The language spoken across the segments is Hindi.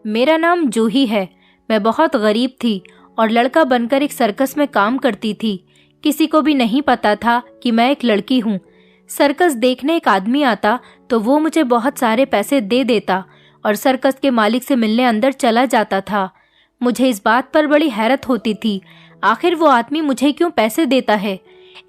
मेरा नाम जूही है। मैं बहुत गरीब थी और लड़का बनकर एक सर्कस में काम करती थी। किसी को भी नहीं पता था कि मैं एक लड़की हूँ। सर्कस देखने एक आदमी आता तो वो मुझे बहुत सारे पैसे दे देता और सर्कस के मालिक से मिलने अंदर चला जाता था। मुझे इस बात पर बड़ी हैरत होती थी, आखिर वो आदमी मुझे क्यों पैसे देता है।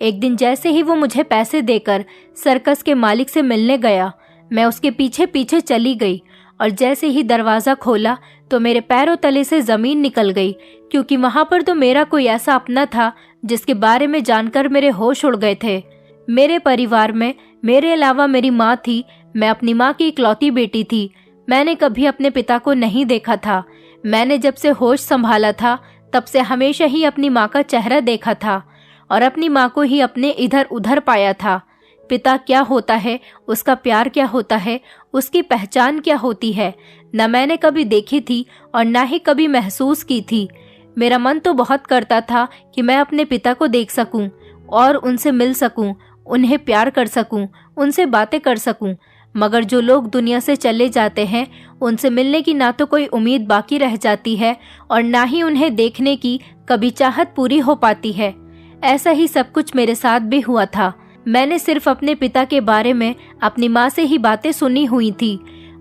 एक दिन जैसे ही वो मुझे पैसे देकर सर्कस के मालिक से मिलने गया, मैं उसके पीछे पीछे चली गई और जैसे ही दरवाज़ा खोला तो मेरे पैरों तले से ज़मीन निकल गई, क्योंकि वहाँ पर तो मेरा कोई ऐसा अपना था जिसके बारे में जानकर मेरे होश उड़ गए थे। मेरे परिवार में मेरे अलावा मेरी माँ थी। मैं अपनी माँ की इकलौती बेटी थी। मैंने कभी अपने पिता को नहीं देखा था। मैंने जब से होश संभाला था तब से हमेशा ही अपनी माँ का चेहरा देखा था और अपनी माँ को ही अपने इधर उधर पाया था। पिता क्या होता है, उसका प्यार क्या होता है, उसकी पहचान क्या होती है, न मैंने कभी देखी थी और न ही कभी महसूस की थी। मेरा मन तो बहुत करता था कि मैं अपने पिता को देख सकूं और उनसे मिल सकूं, उन्हें प्यार कर सकूं, उनसे बातें कर सकूं, मगर जो लोग दुनिया से चले जाते हैं उनसे मिलने की ना तो कोई उम्मीद बाकी रह जाती है और ना ही उन्हें देखने की कभी चाहत पूरी हो पाती है। ऐसा ही सब कुछ मेरे साथ भी हुआ था। मैंने सिर्फ अपने पिता के बारे में अपनी माँ से ही बातें सुनी हुई थी।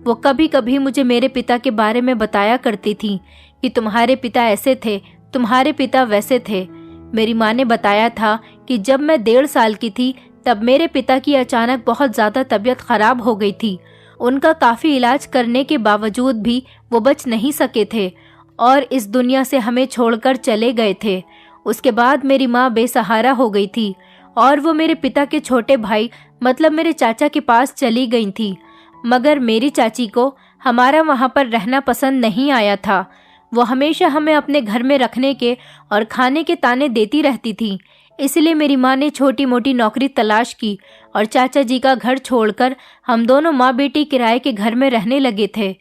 वो कभी कभी मुझे मेरे पिता के बारे में बताया करती थी कि तुम्हारे पिता ऐसे थे, तुम्हारे पिता वैसे थे। मेरी माँ ने बताया था कि जब मैं 1.5 साल की थी तब मेरे पिता की अचानक बहुत ज़्यादा तबीयत खराब हो गई थी। उनका काफ़ी इलाज करने के बावजूद भी वो बच नहीं सके थे और इस दुनिया से हमें छोड़कर चले गए थे। उसके बाद मेरी माँ बेसहारा हो गई थी और वो मेरे पिता के छोटे भाई मतलब मेरे चाचा के पास चली गई थी। मगर मेरी चाची को हमारा वहाँ पर रहना पसंद नहीं आया था। वो हमेशा हमें अपने घर में रखने के और खाने के ताने देती रहती थी। इसलिए मेरी माँ ने छोटी मोटी नौकरी तलाश की और चाचा जी का घर छोड़कर हम दोनों माँ बेटी किराए के घर में रहने लगे थे।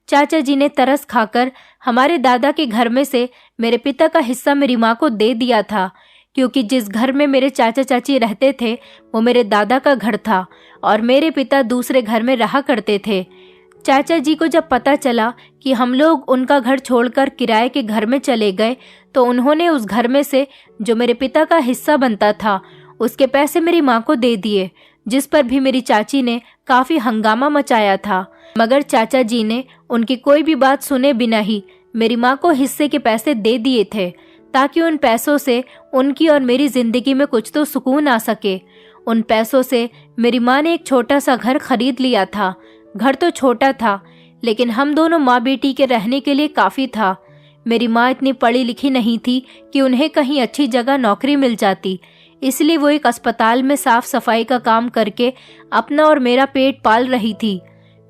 चाचा जी ने तरस खाकर हमारे दादा के घर में से मेरे पिता का हिस्सा मेरी माँ को दे दिया था, क्योंकि जिस घर में मेरे चाचा चाची रहते थे वो मेरे दादा का घर था और मेरे पिता दूसरे घर में रहा करते थे। चाचा जी को जब पता चला कि हम लोग उनका घर छोड़कर किराए के घर में चले गए तो उन्होंने उस घर में से जो मेरे पिता का हिस्सा बनता था उसके पैसे मेरी माँ को दे दिए, जिस पर भी मेरी चाची ने काफ़ी हंगामा मचाया था। मगर चाचा जी ने उनकी कोई भी बात सुने बिना ही मेरी माँ को हिस्से के पैसे दे दिए थे, ताकि उन पैसों से उनकी और मेरी ज़िंदगी में कुछ तो सुकून आ सके। उन पैसों से मेरी माँ ने एक छोटा सा घर खरीद लिया था। घर तो छोटा था लेकिन हम दोनों माँ बेटी के रहने के लिए काफ़ी था। मेरी माँ इतनी पढ़ी लिखी नहीं थी कि उन्हें कहीं अच्छी जगह नौकरी मिल जाती, इसलिए वो एक अस्पताल में साफ सफाई का काम करके अपना और मेरा पेट पाल रही थी।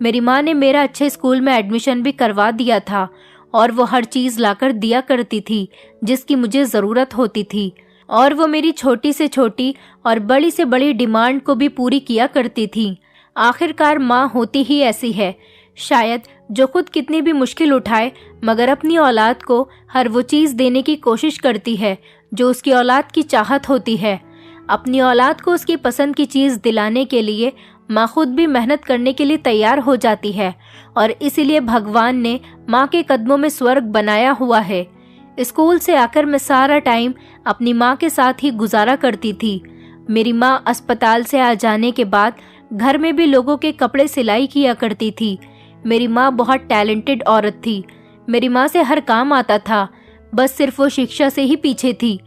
मेरी माँ ने मेरा अच्छे स्कूल में एडमिशन भी करवा दिया था और वो हर चीज़ लाकर दिया करती थी जिसकी मुझे ज़रूरत होती थी, और वो मेरी छोटी से छोटी और बड़ी से बड़ी डिमांड को भी पूरी किया करती थी। आखिरकार माँ होती ही ऐसी है, शायद जो खुद कितनी भी मुश्किल उठाए मगर अपनी औलाद को हर वो चीज़ देने की कोशिश करती है जो उसकी औलाद की चाहत होती है। अपनी औलाद को उसकी पसंद की चीज़ दिलाने के लिए माँ खुद भी मेहनत करने के लिए तैयार हो जाती है और इसीलिए भगवान ने माँ के कदमों में स्वर्ग बनाया हुआ है। स्कूल से आकर मैं सारा टाइम अपनी माँ के साथ ही गुजारा करती थी। मेरी माँ अस्पताल से आ जाने के बाद घर में भी लोगों के कपड़े सिलाई किया करती थी। मेरी माँ बहुत टैलेंटेड औरत थी। मेरी माँ से हर काम आता था, बस सिर्फ वो शिक्षा से ही पीछे थी।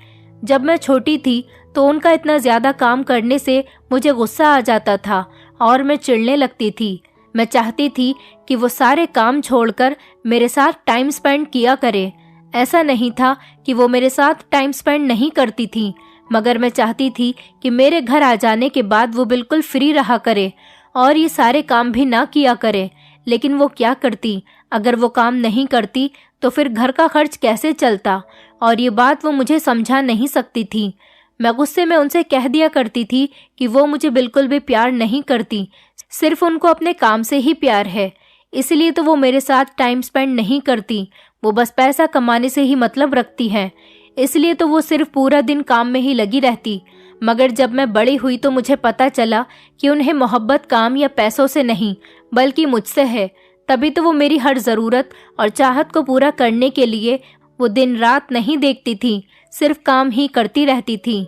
जब मैं छोटी थी तो उनका इतना ज़्यादा काम करने से मुझे गुस्सा आ जाता था और मैं चिढ़ने लगती थी। मैं चाहती थी कि वो सारे काम छोड़कर मेरे साथ टाइम स्पेंड किया करे। ऐसा नहीं था कि वो मेरे साथ टाइम स्पेंड नहीं करती थी, मगर मैं चाहती थी कि मेरे घर आ जाने के बाद वो बिल्कुल फ्री रहा करे और ये सारे काम भी ना किया करे। लेकिन वो क्या करती? अगर वो काम नहीं करती तो फिर घर का खर्च कैसे चलता? और ये बात वो मुझे समझा नहीं सकती थी। मैं गुस्से में उनसे कह दिया करती थी कि वो मुझे बिल्कुल भी प्यार नहीं करती, सिर्फ उनको अपने काम से ही प्यार है, इसलिए तो वो मेरे साथ टाइम स्पेंड नहीं करती। वो बस पैसा कमाने से ही मतलब रखती हैं, इसलिए तो वो सिर्फ पूरा दिन काम में ही लगी रहती। मगर जब मैं बड़ी हुई तो मुझे पता चला कि उन्हें मोहब्बत काम या पैसों से नहीं बल्कि मुझसे है। तभी तो वो मेरी हर ज़रूरत और चाहत को पूरा करने के लिए वो दिन रात नहीं देखती थी, सिर्फ काम ही करती रहती थी।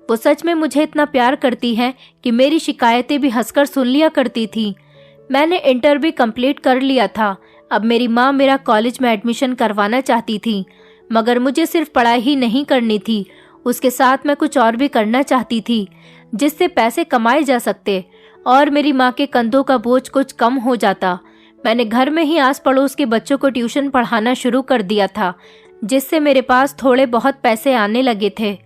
वो सच में मुझे इतना प्यार करती है कि मेरी शिकायतें भी हंसकर सुन लिया करती थी। मैंने इंटर भी कंप्लीट कर लिया था। अब मेरी माँ मेरा कॉलेज में एडमिशन करवाना चाहती थी, मगर मुझे सिर्फ पढ़ाई ही नहीं करनी थी, उसके साथ मैं कुछ और भी करना चाहती थी जिससे पैसे कमाए जा सकते और मेरी माँ के कंधों का बोझ कुछ कम हो जाता। मैंने घर में ही आस पड़ोस के बच्चों को ट्यूशन पढ़ाना शुरू कर दिया था, जिससे मेरे पास थोड़े बहुत पैसे आने लगे थे।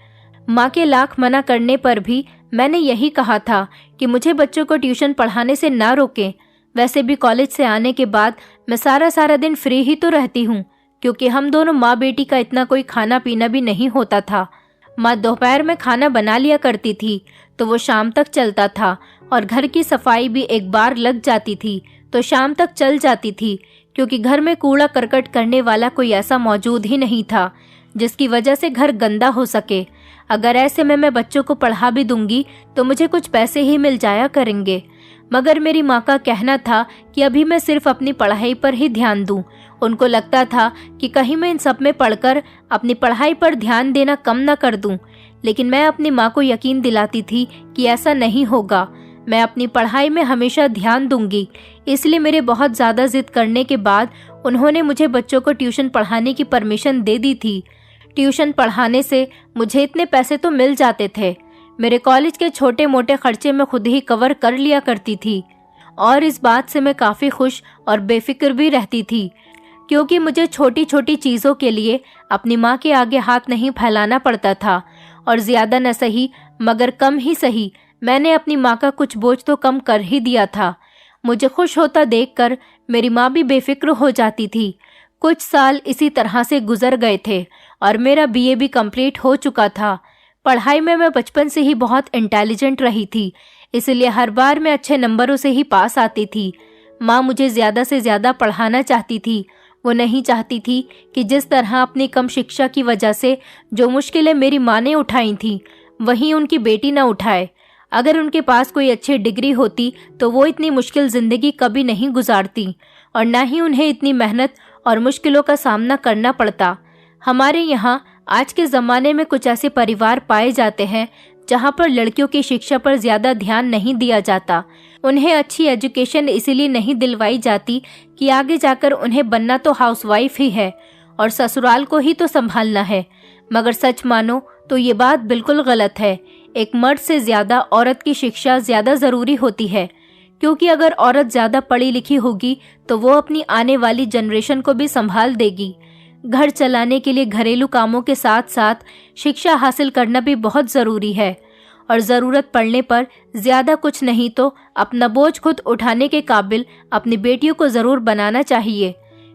माँ के लाख मना करने पर भी मैंने यही कहा था कि मुझे बच्चों को ट्यूशन पढ़ाने से ना रोकें। वैसे भी कॉलेज से आने के बाद मैं सारा दिन फ्री ही तो रहती हूँ, क्योंकि हम दोनों माँ बेटी का इतना कोई खाना पीना भी नहीं होता था। माँ दोपहर में खाना बना लिया करती थी तो वो शाम तक चलता था, और घर की सफाई भी एक बार लग जाती थी तो शाम तक चल जाती थी, क्योंकि घर में कूड़ा करकट करने वाला कोई ऐसा मौजूद ही नहीं था जिसकी वजह से घर गंदा हो सके। अगर ऐसे में मैं बच्चों को पढ़ा भी दूंगी तो मुझे कुछ पैसे ही मिल जाया करेंगे। मगर मेरी माँ का कहना था कि अभी मैं सिर्फ अपनी पढ़ाई पर ही ध्यान दूं। उनको लगता था कि कहीं मैं इन सब में पढ़कर अपनी पढ़ाई पर ध्यान देना कम न कर दूं, लेकिन मैं अपनी माँ को यकीन दिलाती थी कि ऐसा नहीं होगा। मैं अपनी पढ़ाई में हमेशा ध्यान दूंगी। इसलिए मेरे बहुत ज़्यादा जिद करने के बाद उन्होंने मुझे बच्चों को ट्यूशन पढ़ाने की परमिशन दे दी थी। ट्यूशन पढ़ाने से मुझे इतने पैसे तो मिल जाते थे। मेरे कॉलेज के छोटे मोटे खर्चे मैं खुद ही कवर कर लिया करती थी, और इस बात से मैं काफ़ी खुश और बेफिक्र भी रहती थी, क्योंकि मुझे छोटी छोटी चीज़ों के लिए अपनी माँ के आगे हाथ नहीं फैलाना पड़ता था। और ज़्यादा न सही मगर कम ही सही, मैंने अपनी माँ का कुछ बोझ तो कम कर ही दिया था। मुझे खुश होता देखकर मेरी माँ भी बेफिक्र हो जाती थी। कुछ साल इसी तरह से गुजर गए थे और मेरा बीए भी कंप्लीट हो चुका था। पढ़ाई में मैं बचपन से ही बहुत इंटेलिजेंट रही थी, इसलिए हर बार मैं अच्छे नंबरों से ही पास आती थी। माँ मुझे ज़्यादा से ज़्यादा पढ़ाना चाहती थी। वो नहीं चाहती थी कि जिस तरह अपनी कम शिक्षा की वजह से जो मुश्किलें मेरी माँ ने उठाई थीं, वहीं उनकी बेटी न उठाए। अगर उनके पास कोई अच्छी डिग्री होती तो वो इतनी मुश्किल ज़िंदगी कभी नहीं गुजारती, और न ही उन्हें इतनी मेहनत और मुश्किलों का सामना करना पड़ता। हमारे यहाँ आज के ज़माने में कुछ ऐसे परिवार पाए जाते हैं जहाँ पर लड़कियों की शिक्षा पर ज़्यादा ध्यान नहीं दिया जाता। उन्हें अच्छी एजुकेशन इसीलिए नहीं दिलवाई जाती कि आगे जाकर उन्हें बनना तो हाउसवाइफ ही है और ससुराल को ही तो संभालना है। मगर सच मानो तो ये बात बिल्कुल गलत है। एक मर्द से ज़्यादा औरत की शिक्षा ज़्यादा ज़रूरी होती है, क्योंकि अगर औरत ज़्यादा पढ़ी लिखी होगी तो वो अपनी आने वाली जनरेशन को भी संभाल देगी। घर चलाने के लिए घरेलू कामों के साथ साथ शिक्षा हासिल करना भी बहुत ज़रूरी है, और ज़रूरत पड़ने पर ज़्यादा कुछ नहीं तो अपना बोझ खुद उठाने के काबिल अपनी बेटियों को ज़रूर बनाना चाहिए।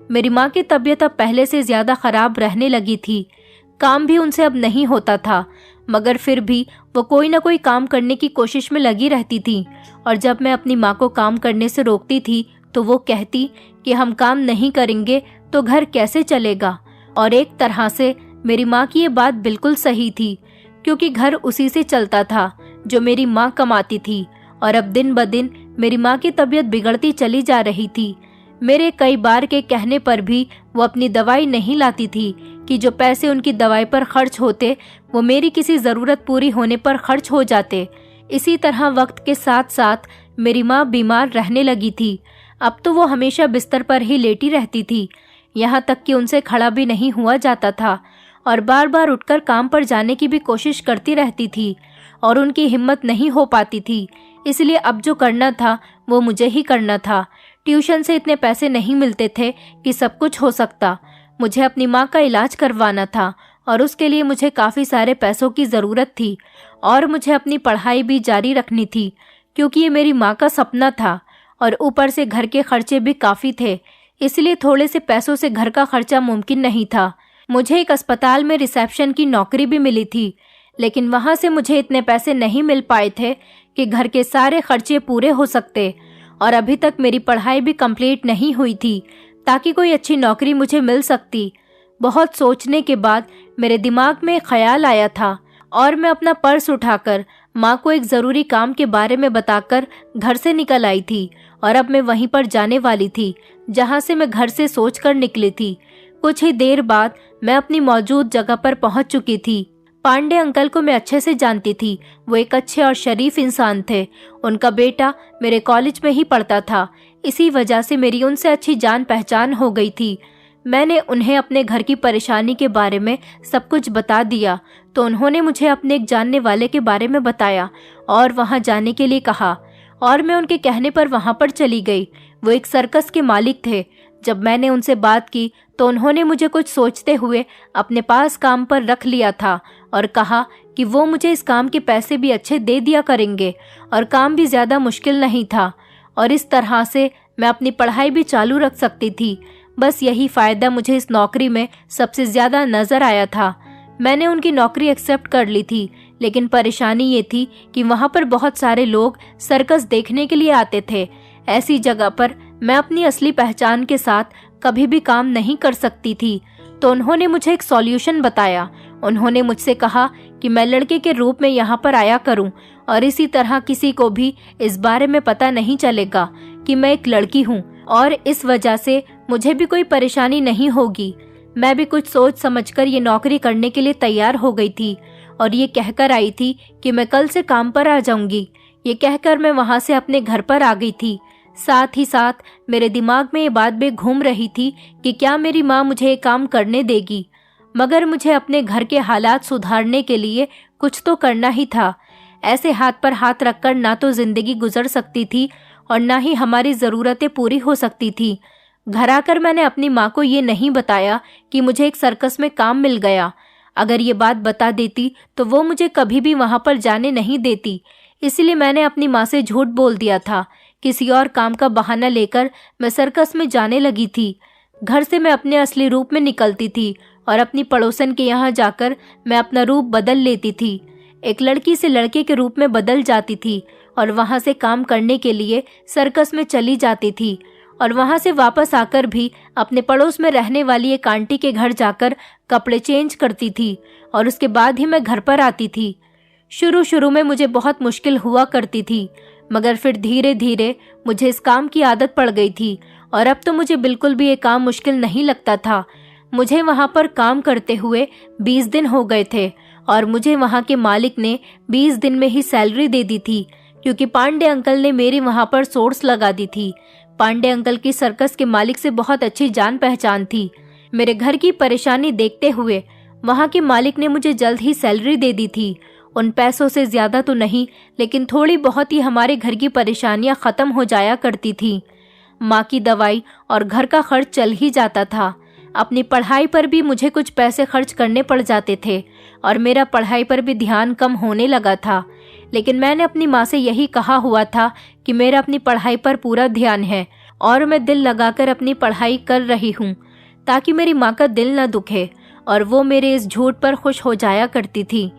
मेरी माँ की तबीयत अब पहले से ज़्यादा ख़राब रहने लगी थी। काम भी उनसे अब नहीं होता था, मगर फिर भी वो कोई ना कोई काम करने की कोशिश में लगी रहती थी। और जब मैं अपनी माँ को काम करने से रोकती थी तो वो कहती कि हम काम नहीं करेंगे तो घर कैसे चलेगा। और एक तरह से मेरी माँ की ये बात बिल्कुल सही थी, क्योंकि घर उसी से चलता था जो मेरी माँ कमाती थी। और अब दिन ब दिन मेरी माँ की तबीयत बिगड़ती चली जा रही थी। मेरे कई बार के कहने पर भी वो अपनी दवाई नहीं लाती थी कि जो पैसे उनकी दवाई पर खर्च होते वो मेरी किसी ज़रूरत पूरी होने पर खर्च हो जाते। इसी तरह वक्त के साथ साथ मेरी माँ बीमार रहने लगी थी। अब तो वो हमेशा बिस्तर पर ही लेटी रहती थी, यहाँ तक कि उनसे खड़ा भी नहीं हुआ जाता था, और बार बार उठकर काम पर जाने की भी कोशिश करती रहती थी, और उनकी हिम्मत नहीं हो पाती थी। इसलिए अब जो करना था वो मुझे ही करना था। ट्यूशन से इतने पैसे नहीं मिलते थे कि सब कुछ हो सकता। मुझे अपनी माँ का इलाज करवाना था और उसके लिए मुझे काफ़ी सारे पैसों की ज़रूरत थी, और मुझे अपनी पढ़ाई भी जारी रखनी थी, क्योंकि ये मेरी माँ का सपना था। और ऊपर से घर के खर्चे भी काफ़ी थे, इसलिए थोड़े से पैसों से घर का खर्चा मुमकिन नहीं था। मुझे एक अस्पताल में रिसेप्शन की नौकरी भी मिली थी, लेकिन वहाँ से मुझे इतने पैसे नहीं मिल पाए थे कि घर के सारे खर्चे पूरे हो सकते। और अभी तक मेरी पढ़ाई भी कंप्लीट नहीं हुई थी ताकि कोई अच्छी नौकरी मुझे मिल सकती। बहुत सोचने के बाद मेरे दिमाग में ख्याल आया था, और मैं अपना पर्स उठाकर माँ को एक ज़रूरी काम के बारे में बताकर घर से निकल आई थी और अब मैं वहीं पर जाने वाली थी जहाँ से मैं घर से सोचकर निकली थी। कुछ ही देर बाद मैं अपनी मौजूद जगह पर पहुँच चुकी थी। पांडे अंकल को मैं अच्छे से जानती थी। वो एक अच्छे और शरीफ इंसान थे। उनका बेटा मेरे कॉलेज में ही पढ़ता था, इसी वजह से मेरी उनसे अच्छी जान पहचान हो गई थी। मैंने उन्हें अपने घर की परेशानी के बारे में सब कुछ बता दिया तो उन्होंने मुझे अपने एक जानने वाले के बारे में बताया और वहां जाने के लिए कहा और मैं उनके कहने पर वहां पर चली गई। वो एक सर्कस के मालिक थे। जब मैंने उनसे बात की तो उन्होंने मुझे कुछ सोचते हुए अपने पास काम पर रख लिया था और कहा कि वो मुझे इस काम के पैसे भी अच्छे दे दिया करेंगे और काम भी ज़्यादा मुश्किल नहीं था और इस तरह से मैं अपनी पढ़ाई भी चालू रख सकती थी। बस यही फ़ायदा मुझे इस नौकरी में सबसे ज़्यादा नज़र आया था। मैंने उनकी नौकरी एक्सेप्ट कर ली थी, लेकिन परेशानी ये थी कि वहाँ पर बहुत सारे लोग सर्कस देखने के लिए आते थे। ऐसी जगह पर मैं अपनी असली पहचान के साथ कभी भी काम नहीं कर सकती थी। तो उन्होंने मुझे एक सॉल्यूशन बताया। उन्होंने मुझसे कहा कि मैं लड़के के रूप में यहाँ पर आया करूँ और इसी तरह किसी को भी इस बारे में पता नहीं चलेगा कि मैं एक लड़की हूँ और इस वजह से मुझे भी कोई परेशानी नहीं होगी। मैं भी कुछ सोच समझकर ये नौकरी करने के लिए तैयार हो गई थी और ये कहकर आई थी कि मैं कल से काम पर आ जाऊंगी। ये कहकर मैं वहाँ से अपने घर पर आ गई थी। साथ ही साथ मेरे दिमाग में ये बात भी घूम रही थी कि क्या मेरी माँ मुझे ये काम करने देगी, मगर मुझे अपने घर के हालात सुधारने के लिए कुछ तो करना ही था। ऐसे हाथ पर हाथ रखकर ना तो जिंदगी गुजर सकती थी और ना ही हमारी ज़रूरतें पूरी हो सकती थी। घर आकर मैंने अपनी माँ को ये नहीं बताया कि मुझे एक सर्कस में काम मिल गया। अगर ये बात बता देती तो वो मुझे कभी भी वहाँ पर जाने नहीं देती। इसलिए मैंने अपनी माँ से झूठ बोल दिया था। किसी और काम का बहाना लेकर मैं सर्कस में जाने लगी थी। घर से मैं अपने असली रूप में निकलती थी और अपनी पड़ोसन के यहाँ जाकर मैं अपना रूप बदल लेती थी। एक लड़की से लड़के के रूप में बदल जाती थी और वहाँ से काम करने के लिए सर्कस में चली जाती थी और वहाँ से वापस आकर भी अपने पड़ोस में रहने वाली एक आंटी के घर जाकर कपड़े चेंज करती थी और उसके बाद ही मैं घर पर आती थी। शुरू में मुझे बहुत मुश्किल हुआ करती थी, मगर फिर धीरे धीरे मुझे इस काम की आदत पड़ गई थी और अब तो मुझे बिल्कुल भी ये काम मुश्किल नहीं लगता था। मुझे वहाँ पर काम करते हुए 20 दिन हो गए थे और मुझे वहाँ के मालिक ने 20 दिन में ही सैलरी दे दी थी, क्योंकि पांडे अंकल ने मेरी वहाँ पर सोर्स लगा दी थी। पांडे अंकल की सर्कस के मालिक से बहुत अच्छी जान पहचान थी। मेरे घर की परेशानी देखते हुए वहाँ के मालिक ने मुझे जल्द ही सैलरी दे दी थी। उन पैसों से ज़्यादा तो नहीं, लेकिन थोड़ी बहुत ही हमारे घर की परेशानियाँ ख़त्म हो जाया करती थी। माँ की दवाई और घर का खर्च चल ही जाता था। अपनी पढ़ाई पर भी मुझे कुछ पैसे खर्च करने पड़ जाते थे और मेरा पढ़ाई पर भी ध्यान कम होने लगा था। लेकिन मैंने अपनी माँ से यही कहा हुआ था कि मेरा अपनी पढ़ाई पर पूरा ध्यान है और मैं दिल लगाकर अपनी पढ़ाई कर रही हूँ, ताकि मेरी माँ का दिल न दुखे और वो मेरे इस झूठ पर खुश हो जाया करती थी।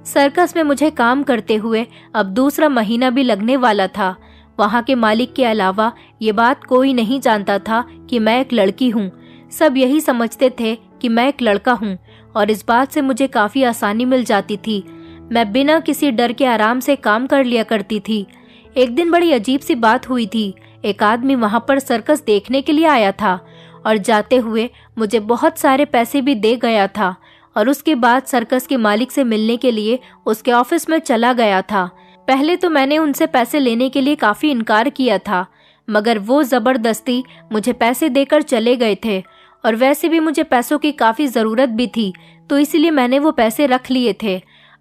सर्कस में मुझे काम करते हुए अब दूसरा महीना भी लगने वाला था। वहाँ के मालिक के अलावा ये बात कोई नहीं जानता था कि मैं एक लड़की हूँ। सब यही समझते थे कि मैं एक लड़का हूँ और इस बात से मुझे काफ़ी आसानी मिल जाती थी। मैं बिना किसी डर के आराम से काम कर लिया करती थी। एक दिन बड़ी अजीब सी बात हुई थी। एक आदमी वहाँ पर सर्कस देखने के लिए आया था और जाते हुए मुझे बहुत सारे पैसे भी दे गया था और उसके बाद सर्कस के मालिक से मिलने के लिए उसके ऑफिस में चला गया था। पहले तो मैंने उनसे पैसे लेने के लिए काफ़ी इनकार किया था, मगर वो ज़बरदस्ती मुझे पैसे देकर चले गए थे और वैसे भी मुझे पैसों की काफ़ी ज़रूरत भी थी, तो इसलिए मैंने वो पैसे रख लिए थे।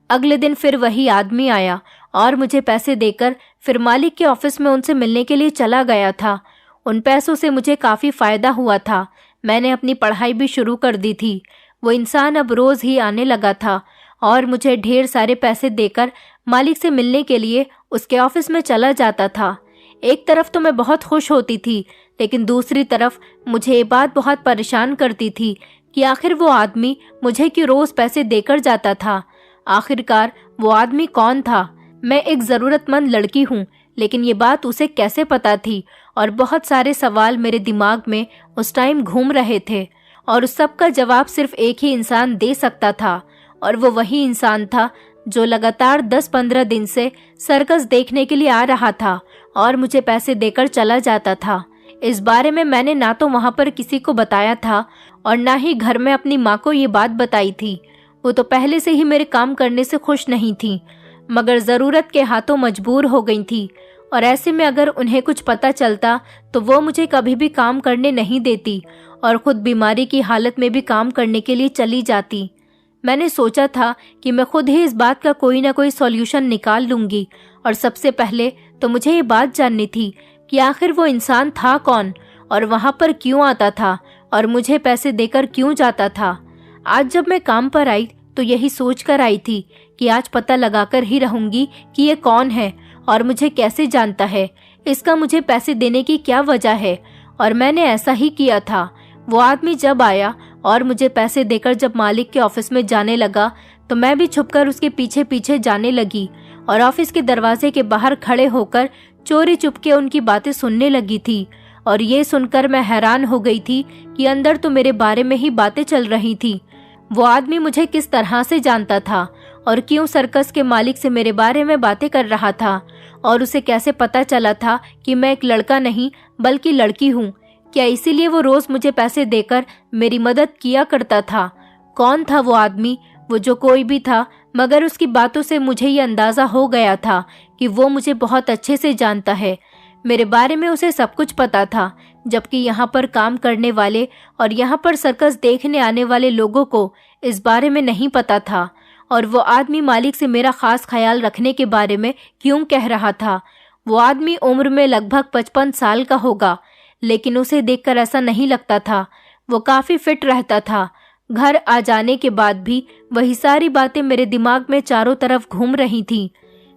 अगले दिन फिर वही आदमी आया और मुझे पैसे देकर फिर मालिक के ऑफिस में उनसे मिलने के लिए चला गया था। उन पैसों से मुझे काफ़ी फ़ायदा हुआ था। मैंने अपनी पढ़ाई भी शुरू कर दी थी। वो इंसान अब रोज़ ही आने लगा था और मुझे ढेर सारे पैसे देकर मालिक से मिलने के लिए उसके ऑफिस में चला जाता था। एक तरफ तो मैं बहुत खुश होती थी, लेकिन दूसरी तरफ मुझे ये बात बहुत परेशान करती थी कि आखिर वो आदमी मुझे क्यों रोज़ पैसे देकर जाता था। आखिरकार वो आदमी कौन था? मैं एक ज़रूरतमंद लड़की हूँ, लेकिन ये बात उसे कैसे पता थी? और बहुत सारे सवाल मेरे दिमाग में उस टाइम घूम रहे थे और उस सब का जवाब सिर्फ एक ही इंसान दे सकता था, और वो वही इंसान था जो लगातार 10-15 दिन से सर्कस देखने के लिए आ रहा था और मुझे पैसे देकर चला जाता था। इस बारे में मैंने ना तो वहाँ पर किसी को बताया था और ना ही घर में अपनी माँ को ये बात बताई थी। वो तो पहले से ही मेरे काम करने से खुश नहीं थी, मगर ज़रूरत के हाथों मजबूर हो गई थी। और ऐसे में अगर उन्हें कुछ पता चलता तो वो मुझे कभी भी काम करने नहीं देती और खुद बीमारी की हालत में भी काम करने के लिए चली जाती। मैंने सोचा था कि मैं खुद ही इस बात का कोई ना कोई सॉल्यूशन निकाल लूँगी और सबसे पहले तो मुझे ये बात जाननी थी कि आखिर वो इंसान था कौन और वहाँ पर क्यों आता था और मुझे पैसे देकर क्यों जाता था। आज जब मैं काम पर आई तो यही सोच कर आई थी कि आज पता लगाकर ही रहूँगी कि ये कौन है और मुझे कैसे जानता है, इसका मुझे पैसे देने की क्या वजह है। और मैंने ऐसा ही किया था। वो आदमी जब आया और मुझे पैसे देकर जब मालिक के ऑफिस में जाने लगा तो मैं भी छुपकर उसके पीछे पीछे जाने लगी और ऑफिस के दरवाजे के बाहर खड़े होकर चोरी चुपके उनकी बातें सुनने लगी थी। और ये सुनकर मैं हैरान हो गई थी कि अंदर तो मेरे बारे में ही बातें चल रही थी। वो आदमी मुझे किस तरह से जानता था और क्यों सर्कस के मालिक से मेरे बारे में बातें कर रहा था और उसे कैसे पता चला था कि मैं एक लड़का नहीं बल्कि लड़की हूँ। क्या इसीलिए वो रोज मुझे पैसे देकर मेरी मदद किया करता था? कौन था वो आदमी? वो जो कोई भी था, मगर उसकी बातों से मुझे ये अंदाजा हो गया था कि वो मुझे बहुत अच्छे से जानता है। मेरे बारे में उसे सब कुछ पता था, जबकि यहाँ पर काम करने वाले और यहाँ पर सर्कस देखने आने वाले लोगों को इस बारे में नहीं पता था। और वो आदमी मालिक से मेरा खास ख्याल रखने के बारे में क्यों कह रहा था? वो आदमी उम्र में लगभग 55 साल का होगा, लेकिन उसे देखकर ऐसा नहीं लगता था। वो काफी फिट रहता था। घर आ जाने के बाद भी वही सारी बातें मेरे दिमाग में चारों तरफ घूम रही थी।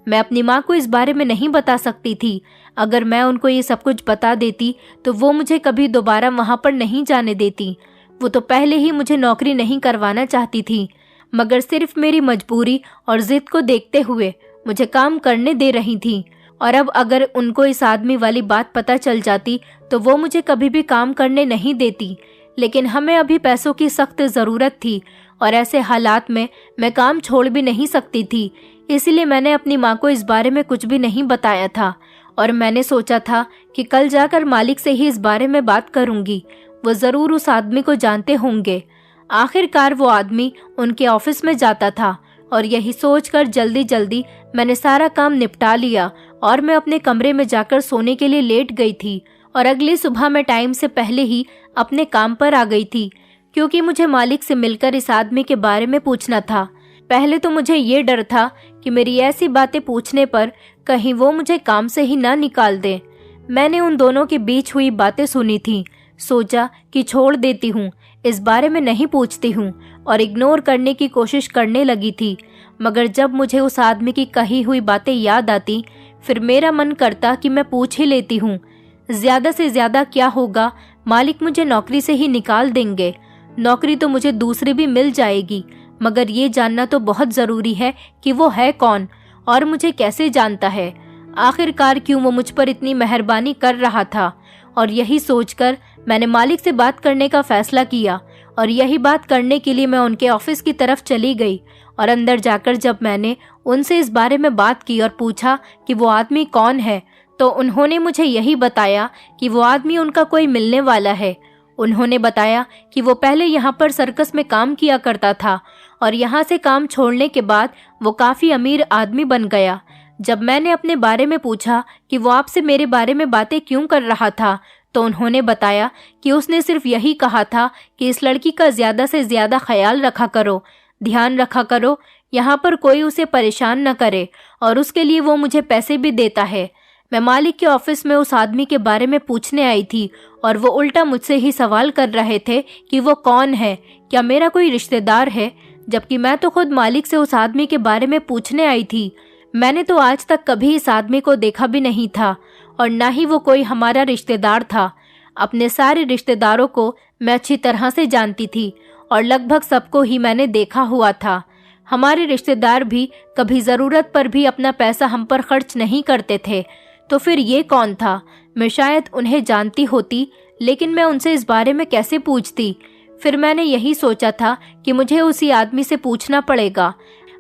मैं अपनी माँ को इस बारे में नहीं बता सकती थी। अगर मैं उनको ये सब कुछ बता देती तो वो मुझे कभी दोबारा वहाँ पर नहीं जाने देती। वो तो पहले ही मुझे नौकरी नहीं करवाना चाहती थी, मगर सिर्फ मेरी मजबूरी और जिद को देखते हुए मुझे काम करने दे रही थी। और अब अगर उनको इस आदमी वाली बात पता चल जाती तो वो मुझे कभी भी काम करने नहीं देती। लेकिन हमें अभी पैसों की सख्त ज़रूरत थी और ऐसे हालात में मैं काम छोड़ भी नहीं सकती थी। इसलिए मैंने अपनी माँ को इस बारे में कुछ भी नहीं बताया था और मैंने सोचा था कि कल जाकर मालिक से ही इस बारे में बात करूँगी। वो ज़रूर उस आदमी को जानते होंगे। आखिरकार वो आदमी उनके ऑफिस में जाता था और यही सोचकर जल्दी जल्दी मैंने सारा काम निपटा लिया और मैं अपने कमरे में जाकर सोने के लिए लेट गई थी। और अगली सुबह मैं टाइम से पहले ही अपने काम पर आ गई थी, क्योंकि मुझे मालिक से मिलकर इस आदमी के बारे में पूछना था। पहले तो मुझे ये डर था कि मेरी ऐसी बातें पूछने पर कहीं वो मुझे काम से ही ना निकाल दें। मैंने उन दोनों के बीच हुई बातें सुनी थी। सोचा कि छोड़ देती हूँ, इस बारे में नहीं पूछती हूँ और इग्नोर करने की कोशिश करने लगी थी। मगर जब मुझे उस आदमी की कही हुई बातें याद आती फिर मेरा मन करता कि मैं पूछ ही लेती हूँ। ज्यादा से ज्यादा क्या होगा, मालिक मुझे नौकरी से ही निकाल देंगे। नौकरी तो मुझे दूसरी भी मिल जाएगी, मगर ये जानना तो बहुत ज़रूरी है कि वो है कौन और मुझे कैसे जानता है। आखिरकार क्यों वो मुझ पर इतनी मेहरबानी कर रहा था। और यही सोचकर मैंने मालिक से बात करने का फैसला किया और यही बात करने के लिए मैं उनके ऑफिस की तरफ चली गई। और अंदर जाकर जब मैंने उनसे इस बारे में बात की और पूछा कि वो आदमी कौन है, तो उन्होंने मुझे यही बताया कि वो आदमी उनका कोई मिलने वाला है। उन्होंने बताया कि वो पहले यहाँ पर सर्कस में काम किया करता था और यहाँ से काम छोड़ने के बाद वो काफ़ी अमीर आदमी बन गया। जब मैंने अपने बारे में पूछा कि वो आपसे मेरे बारे में बातें क्यों कर रहा था, तो उन्होंने बताया कि उसने सिर्फ यही कहा था कि इस लड़की का ज़्यादा से ज़्यादा ख्याल रखा करो, ध्यान रखा करो, यहाँ पर कोई उसे परेशान न करे और उसके लिए वो मुझे पैसे भी देता है। मैं मालिक के ऑफिस में उस आदमी के बारे में पूछने आई थी और वो उल्टा मुझसे ही सवाल कर रहे थे कि वो कौन है, क्या मेरा कोई रिश्तेदार है, जबकि मैं तो खुद मालिक से उस आदमी के बारे में पूछने आई थी। मैंने तो आज तक कभी इस आदमी को देखा भी नहीं था और ना ही वो कोई हमारा रिश्तेदार था। अपने सारे रिश्तेदारों को मैं अच्छी तरह से जानती थी और लगभग सबको ही मैंने देखा हुआ था। हमारे रिश्तेदार भी कभी ज़रूरत पर भी अपना पैसा हम पर खर्च नहीं करते थे। तो फिर ये कौन था? मैं शायद उन्हें जानती होती, लेकिन मैं उनसे इस बारे में कैसे पूछती? फिर मैंने यही सोचा था कि मुझे उसी आदमी से पूछना पड़ेगा।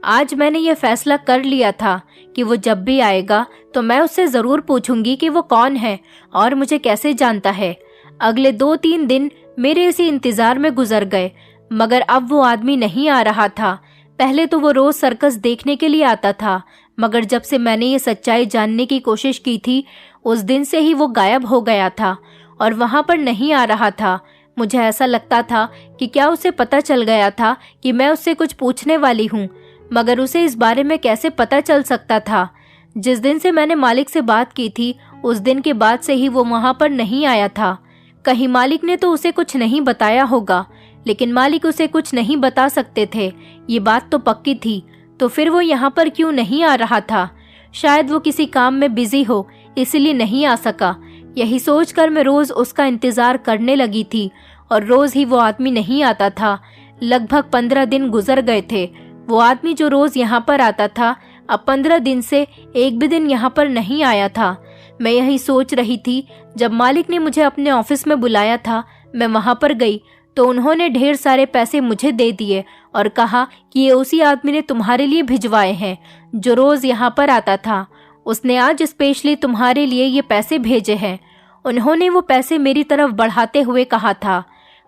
आज मैंने ये फैसला कर लिया था कि वो जब भी आएगा तो मैं उससे ज़रूर पूछूंगी कि वो कौन है और मुझे कैसे जानता है। अगले 2-3 दिन मेरे इसी इंतज़ार में गुजर गए, मगर अब वो आदमी नहीं आ रहा था। पहले तो वो रोज़ सर्कस देखने के लिए आता था, मगर जब से मैंने ये सच्चाई जानने की कोशिश की थी, उस दिन से ही वो गायब हो गया था और वहाँ पर नहीं आ रहा था। मुझे ऐसा लगता था कि क्या उसे पता चल गया था कि मैं उससे कुछ पूछने वाली हूँ, मगर उसे इस बारे में कैसे पता चल सकता था। जिस दिन से मैंने मालिक से बात की थी, उस दिन के बाद से ही वो वहाँ पर नहीं आया था। कहीं मालिक ने तो उसे कुछ नहीं बताया होगा, लेकिन मालिक उसे कुछ नहीं बता सकते थे, ये बात तो पक्की थी। तो फिर वो यहाँ पर क्यों नहीं आ रहा था? शायद वो किसी काम में बिजी हो, इसलिए नहीं आ सका। यही सोचकर मैं रोज़ उसका इंतज़ार करने लगी थी और रोज़ ही वो आदमी नहीं आता था। लगभग 15 दिन गुजर गए थे। वो आदमी जो रोज़ यहाँ पर आता था, अब 15 दिन से एक भी दिन यहाँ पर नहीं आया था। मैं यही सोच रही थी जब मालिक ने मुझे अपने ऑफिस में बुलाया था। मैं वहाँ पर गई तो उन्होंने ढेर सारे पैसे मुझे दे दिए और कहा कि ये उसी आदमी ने तुम्हारे लिए भिजवाए हैं जो रोज़ यहाँ पर आता था। उसने आज स्पेशली तुम्हारे लिए ये पैसे भेजे हैं। उन्होंने वो पैसे मेरी तरफ बढ़ाते हुए कहा था।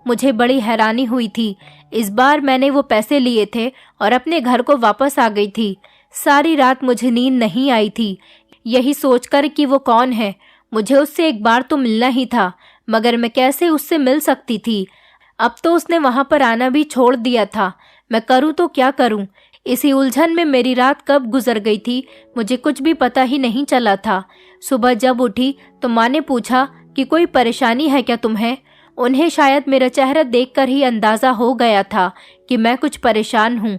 मुझे बड़ी हैरानी हुई थी। इस बार मैंने वो पैसे लिए थे और अपने घर को वापस आ गई थी। सारी रात मुझे नींद नहीं आई थी, यही सोचकर कि वो कौन है। मुझे उससे एक बार तो मिलना ही था, मगर मैं कैसे उससे मिल सकती थी? अब तो उसने वहाँ पर आना भी छोड़ दिया था। मैं करूँ तो क्या करूँ? इसी उलझन में मेरी रात कब गुजर गई थी मुझे कुछ भी पता ही नहीं चला था। सुबह जब उठी तो माँ ने पूछा कि कोई परेशानी है क्या तुम्हें? उन्हें शायद मेरा चेहरा देखकर ही अंदाज़ा हो गया था कि मैं कुछ परेशान हूँ,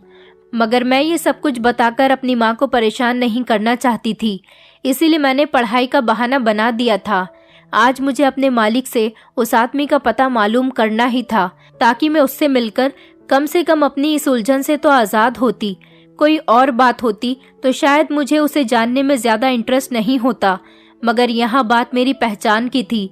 मगर मैं ये सब कुछ बताकर अपनी माँ को परेशान नहीं करना चाहती थी। इसीलिए मैंने पढ़ाई का बहाना बना दिया था। आज मुझे अपने मालिक से उस आदमी का पता मालूम करना ही था, ताकि मैं उससे मिलकर कम से कम अपनी इस उलझन से तो आज़ाद होती। कोई और बात होती तो शायद मुझे उसे जानने में ज़्यादा इंटरेस्ट नहीं होता, मगर यहाँ बात मेरी पहचान की थी।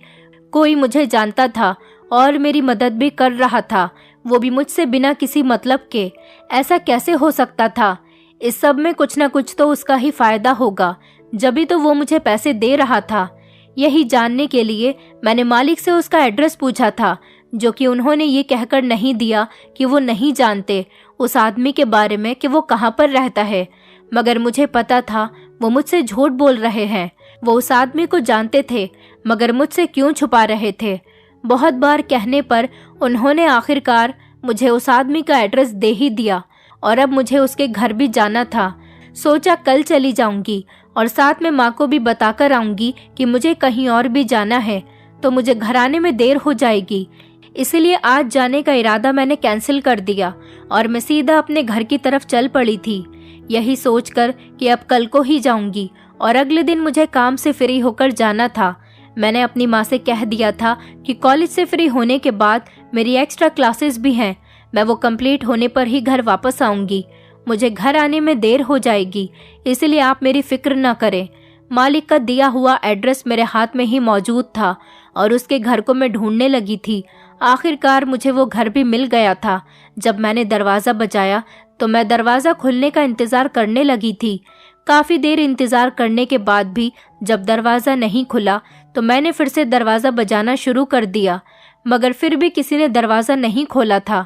कोई मुझे जानता था और मेरी मदद भी कर रहा था, वो भी मुझसे बिना किसी मतलब के। ऐसा कैसे हो सकता था? इस सब में कुछ न कुछ तो उसका ही फायदा होगा, जभी तो वो मुझे पैसे दे रहा था। यही जानने के लिए मैंने मालिक से उसका एड्रेस पूछा था, जो कि उन्होंने ये कहकर नहीं दिया कि वो नहीं जानते उस आदमी के बारे में कि वो कहाँ पर रहता है। मगर मुझे पता था वो मुझसे झूठ बोल रहे हैं। वो उस आदमी को जानते थे, मगर मुझसे क्यों छुपा रहे थे? बहुत बार कहने पर उन्होंने आखिरकार मुझे उस आदमी का एड्रेस दे ही दिया और अब मुझे उसके घर भी जाना था। सोचा कल चली जाऊंगी और साथ में माँ को भी बताकर आऊंगी कि मुझे कहीं और भी जाना है, तो मुझे घर आने में देर हो जाएगी। इसलिए आज जाने का इरादा मैंने कैंसिल कर दिया और मैं सीधा अपने घर की तरफ चल पड़ी थी, यही सोचकर कि अब कल को ही जाऊंगी और अगले दिन मुझे काम से फ्री होकर जाना था। मैंने अपनी माँ से कह दिया था कि कॉलेज से फ्री होने के बाद मेरी एक्स्ट्रा क्लासेस भी हैं, मैं वो कंप्लीट होने पर ही घर वापस आऊंगी। मुझे घर आने में देर हो जाएगी, इसलिए आप मेरी फिक्र न करें। मालिक का दिया हुआ एड्रेस मेरे हाथ में ही मौजूद था और उसके घर को मैं ढूंढने लगी थी। आखिरकार मुझे वो घर भी मिल गया था। जब मैंने दरवाज़ा बजाया तो मैं दरवाज़ा खुलने का इंतज़ार करने लगी थी। काफ़ी देर इंतज़ार करने के बाद भी जब दरवाज़ा नहीं खुला तो मैंने फिर से दरवाज़ा बजाना शुरू कर दिया, मगर फिर भी किसी ने दरवाज़ा नहीं खोला था।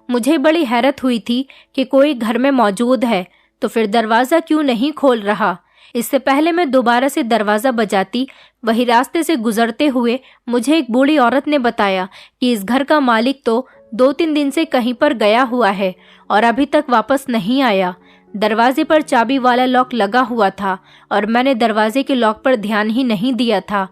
मुझे बड़ी हैरत हुई थी कि कोई घर में मौजूद है तो फिर दरवाज़ा क्यों नहीं खोल रहा। इससे पहले मैं दोबारा से दरवाज़ा बजाती, वही रास्ते से गुजरते हुए मुझे एक बूढ़ी औरत ने बताया कि इस घर का मालिक तो 2-3 दिन से कहीं पर गया हुआ है और अभी तक वापस नहीं आया। दरवाजे पर चाबी वाला लॉक लगा हुआ था और मैंने दरवाजे के लॉक पर ध्यान ही नहीं दिया था।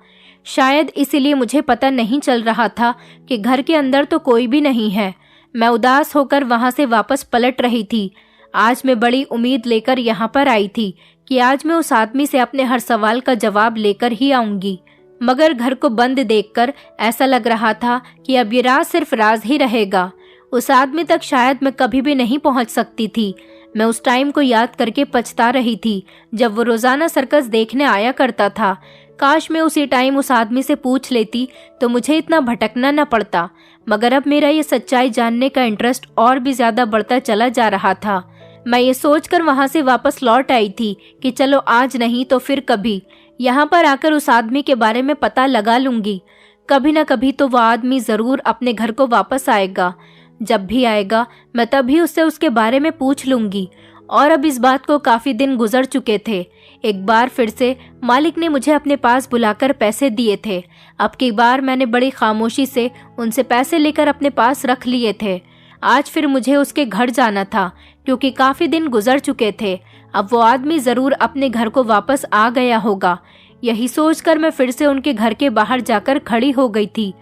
शायद इसीलिए मुझे पता नहीं चल रहा था कि घर के अंदर तो कोई भी नहीं है। मैं उदास होकर वहां से वापस पलट रही थी। आज मैं बड़ी उम्मीद लेकर यहाँ पर आई थी कि आज मैं उस आदमी से अपने हर सवाल का जवाब लेकर ही आऊंगी, मगर घर को बंद देखकर ऐसा लग रहा था कि अब ये राज सिर्फ राज ही रहेगा। उस आदमी तक शायद मैं कभी भी नहीं पहुंच सकती थी। मैं उस टाइम को याद करके पछता रही थी जब वो रोजाना सर्कस देखने आया करता था। काश मैं उसी टाइम उस आदमी से पूछ लेती तो मुझे इतना भटकना न पड़ता, मगर अब मेरा ये सच्चाई जानने का इंटरेस्ट और भी ज्यादा बढ़ता चला जा रहा था। मैं ये सोचकर वहाँ से वापस लौट आई थी कि चलो आज नहीं तो फिर कभी यहाँ पर आकर उस आदमी के बारे में पता लगा लूंगी। कभी न कभी तो वह आदमी ज़रूर अपने घर को वापस आएगा। जब भी आएगा मैं तभी उससे उसके बारे में पूछ लूंगी। और अब इस बात को काफ़ी दिन गुजर चुके थे। एक बार फिर से मालिक ने मुझे अपने पास बुलाकर पैसे दिए थे। अब की बार मैंने बड़ी खामोशी से उनसे पैसे लेकर अपने पास रख लिए थे। आज फिर मुझे उसके घर जाना था क्योंकि काफ़ी दिन गुजर चुके थे। अब वो आदमी ज़रूर अपने घर को वापस आ गया होगा। यही सोचकर मैं फिर से उनके घर के बाहर जाकर खड़ी हो गई थी,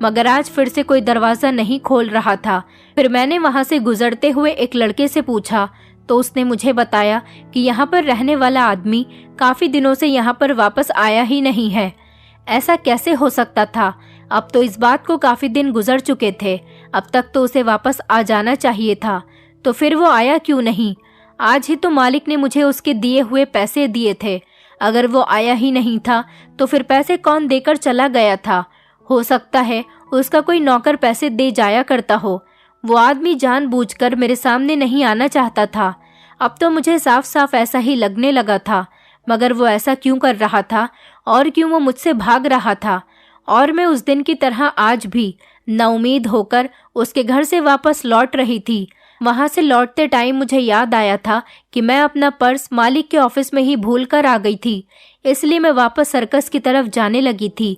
मगर आज फिर से कोई दरवाज़ा नहीं खोल रहा था। फिर मैंने वहाँ से गुजरते हुए एक लड़के से पूछा तो उसने मुझे बताया कि यहाँ पर रहने वाला आदमी काफ़ी दिनों से यहाँ पर वापस आया ही नहीं है। ऐसा कैसे हो सकता था? अब तो इस बात को काफ़ी दिन गुजर चुके थे। अब तक तो उसे वापस आ जाना चाहिए था, तो फिर वो आया क्यों नहीं? आज ही तो मालिक ने मुझे उसके दिए हुए पैसे दिए थे। अगर वो आया ही नहीं था तो फिर पैसे कौन देकर चला गया था? हो सकता है उसका कोई नौकर पैसे दे जाया करता हो। वो आदमी जानबूझकर मेरे सामने नहीं आना चाहता था। अब तो मुझे साफ साफ ऐसा ही लगने लगा था। मगर वो ऐसा क्यों कर रहा था और क्यों वो मुझसे भाग रहा था? और मैं उस दिन की तरह आज भी नाउमीद होकर उसके घर से वापस लौट रही थी। वहां से लौटते टाइम मुझे याद आया था कि मैं अपना पर्स मालिक के ऑफिस में ही भूल कर आ गई थी। इसलिए मैं वापस सर्कस की तरफ जाने लगी थी।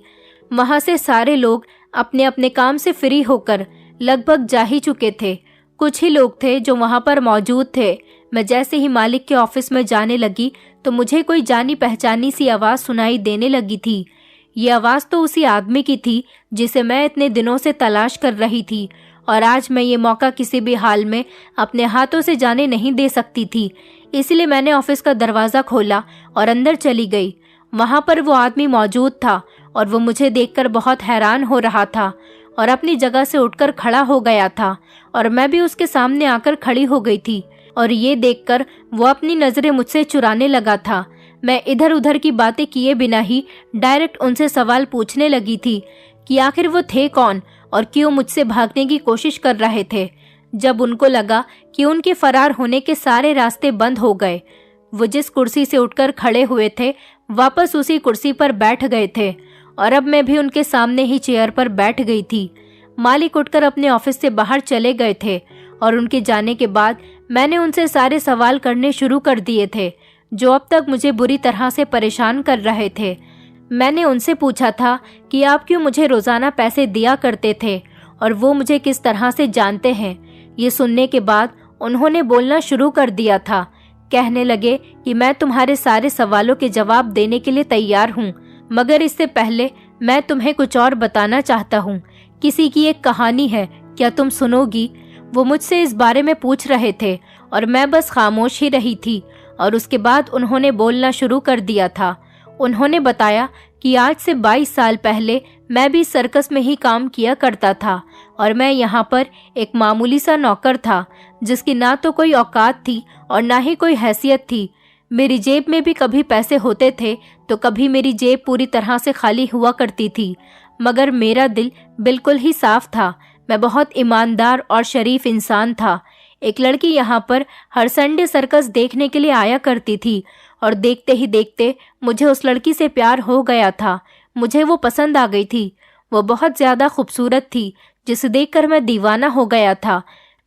वहां से सारे लोग अपने अपने काम से फ्री होकर लगभग जा ही चुके थे। कुछ ही लोग थे जो वहां पर मौजूद थे। मैं जैसे ही मालिक के ऑफिस में जाने लगी तो मुझे कोई जानी पहचानी सी आवाज़ सुनाई देने लगी थी। ये आवाज़ तो उसी आदमी की थी जिसे मैं इतने दिनों से तलाश कर रही थी, और आज मैं ये मौका किसी भी हाल में अपने हाथों से जाने नहीं दे सकती थी। इसलिए मैंने ऑफिस का दरवाज़ा खोला और अंदर चली गई। वहाँ पर वो आदमी मौजूद था और वो मुझे देखकर बहुत हैरान हो रहा था और अपनी जगह से उठकर खड़ा हो गया था, और मैं भी उसके सामने आकर खड़ी हो गई थी। और ये देखकर वो अपनी नज़रें मुझसे चुराने लगा था। मैं इधर उधर की बातें किए बिना ही डायरेक्ट उनसे सवाल पूछने लगी थी कि आखिर वो थे कौन और क्यों मुझसे भागने की कोशिश कर रहे थे। जब उनको लगा कि उनके फरार होने के सारे रास्ते बंद हो गए, वो जिस कुर्सी से उठकर खड़े हुए थे वापस उसी कुर्सी पर बैठ गए थे, और अब मैं भी उनके सामने ही चेयर पर बैठ गई थी। मालिक उठकर अपने ऑफिस से बाहर चले गए थे और उनके जाने के बाद मैंने उनसे सारे सवाल करने शुरू कर दिए थे जो अब तक मुझे बुरी तरह से परेशान कर रहे थे। मैंने उनसे पूछा था कि आप क्यों मुझे रोज़ाना पैसे दिया करते थे और वो मुझे किस तरह से जानते हैं। ये सुनने के बाद उन्होंने बोलना शुरू कर दिया था। कहने लगे कि मैं तुम्हारे सारे सवालों के जवाब देने के लिए तैयार हूँ, मगर इससे पहले मैं तुम्हें कुछ और बताना चाहता हूँ। किसी की एक कहानी है, क्या तुम सुनोगी? वो मुझसे इस बारे में पूछ रहे थे और मैं बस खामोश ही रही थी। और उसके बाद उन्होंने बोलना शुरू कर दिया था। उन्होंने बताया कि आज से 22 साल पहले मैं भी सर्कस में ही काम किया करता था, और मैं यहाँ पर एक मामूली सा नौकर था जिसकी ना तो कोई औकात थी और ना ही कोई हैसियत थी। मेरी जेब में भी कभी पैसे होते थे तो कभी मेरी जेब पूरी तरह से खाली हुआ करती थी, मगर मेरा दिल बिल्कुल ही साफ था। मैं बहुत ईमानदार और शरीफ इंसान था। एक लड़की यहाँ पर हर संडे सर्कस देखने के लिए आया करती थी, और देखते ही देखते मुझे उस लड़की से प्यार हो गया था। मुझे वो पसंद आ गई थी। वो बहुत ज़्यादा खूबसूरत थी जिसे देखकर मैं दीवाना हो गया था।